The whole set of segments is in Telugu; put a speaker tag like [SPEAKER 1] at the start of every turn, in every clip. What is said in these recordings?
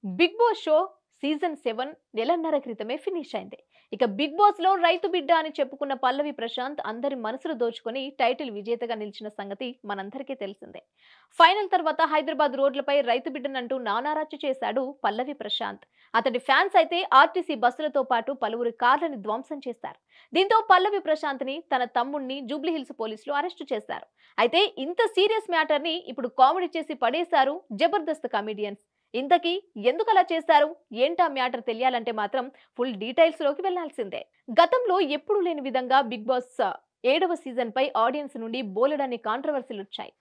[SPEAKER 1] బిగ్ బాస్ షో సీజన్ 7 నెలన్నర క్రితమే ఫినిష్ అయింది. ఇక బిగ్ బాస్ లో రైతు బిడ్డ అని చెప్పుకున్న పల్లవి ప్రశాంత్ అందరి మనసులు దోచుకొని టైటిల్ విజేతగా నిలిచిన సంగతి మనందరికీ తెలిసిందే. ఫైనల్ తర్వాత హైదరాబాద్ రోడ్లపై రైతు బిడ్డనంటూ నానారచ్చ చేశాడు పల్లవి ప్రశాంత్. అతడి ఫ్యాన్స్ అయితే ఆర్టీసీ బస్సులతో పాటు పలువురి కార్లని ధ్వంసం చేశారు. దీంతో పల్లవి ప్రశాంత్ ని తన తమ్ముణ్ణి జూబ్లీహిల్స్ పోలీసులు అరెస్టు చేశారు. అయితే ఇంత సీరియస్ మ్యాటర్ ని ఇప్పుడు కామెడీ చేసి పడేశారు జబర్దస్త్ కమెడియన్స్. ఇంతకీ ఎందుకు అలా చేశారు, ఏంటా మ్యాటర్ తెలియాలంటే మాత్రం ఫుల్ డీటెయిల్స్ లోకి వెళ్లాల్సిందే. గతంలో ఎప్పుడూ లేని విధంగా బిగ్ బాస్ 7వ సీజన్ పై ఆడియన్స్ నుండి బోలెడన్ని కాంట్రవర్సీలు వచ్చాయి.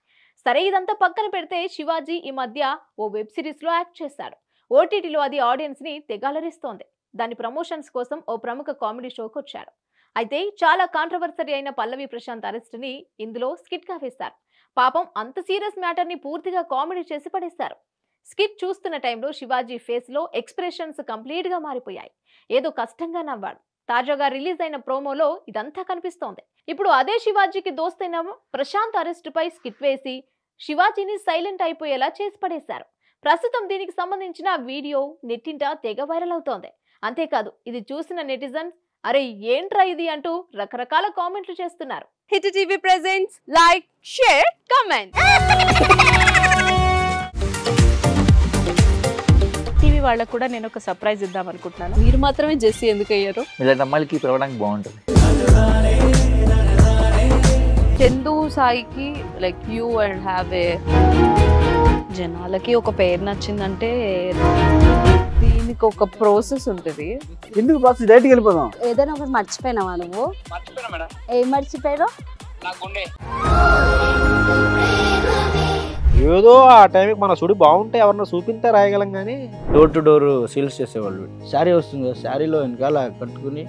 [SPEAKER 1] సరే, ఇదంతా పక్కన పెడితే శివాజీ ఈ మధ్య ఓ వెబ్ సిరీస్ లో యాక్ట్ చేశాడు. ఓటీటీలో అది ఆడియన్స్ ని తెగాలరిస్తోంది. దాని ప్రమోషన్స్ కోసం ఓ ప్రముఖ కామెడీ షోకి వచ్చాడు. అయితే చాలా కాంట్రవర్సరీ అయిన పల్లవి ప్రశాంత్ అరెస్ట్ ని ఇందులో స్కిట్ గా వేశారు. పాపం అంత సీరియస్ మ్యాటర్ ని పూర్తిగా కామెడీ చేసి పడేశారు. స్కిట్ చూస్తున్న టైంలో శివాజీ ఫేస్ లో ఎక్స్ప్రెషన్స్ కంప్లీట్ గా మారిపోయాయి. ఏదో కష్టంగా నవ్వాడు. తాజాగా రిలీజ్ అయిన ప్రోమోలో ఇదంతా కనిపిస్తోంది. ఇప్పుడు అదే శివాజీకి దోస్తైన ప్రశాంత్ అరెస్ట్ పై స్కిట్ వేసి శివాజీని సైలెంట్ అయిపోయేలా చేసి పడేశారు. ప్రస్తుతం దీనికి సంబంధించిన వీడియో నెట్టింట తెగ వైరల్ అవుతోంది. అంతేకాదు, ఇది చూసిన నెటిజన్స్ అరే ఏంట్రా ఇది అంటూ రకరకాల కామెంట్లు చేస్తున్నారు.
[SPEAKER 2] Hit TV presents like, share, comment. TV వాళ్ళకు కూడా నేను ఒక సర్ప్రైజ్ ఇద్దాం అనుకుంటున్నాను. మీరు మాత్రమే జెస్సీ ఎందుకు అయ్యారు?
[SPEAKER 3] ఇలాంటి అమ్మాయిలకి పిలవడానికి బాగుంటుంది.
[SPEAKER 2] చందు సాయికి like you and have a జనాలకి ఒక పేరు నచ్చిందంటే దీనికి ఒక ప్రాసెస్ ఉంటుంది.
[SPEAKER 4] ఎందుకు ప్రాసెస్ డైరెక్ట్‌గా వెళ్ళిపోదాం.
[SPEAKER 5] ఏదైనా ఒకటి మర్చిపోయినావా నువ్వు?
[SPEAKER 3] మర్చిపోయినా మేడం.
[SPEAKER 5] ఏం మర్చిపోయావు?
[SPEAKER 3] నా గుండె.
[SPEAKER 4] ఏదో ఆ టైంకి మన సుడి బాగుంటే ఎవరన్నా చూపిస్తే రాయగలం కానీ
[SPEAKER 6] డోర్ టు డోర్ సేల్స్ చేసేవాళ్ళు. శారీ వస్తుంది కదా, శారీలో వెనకాల కట్టుకుని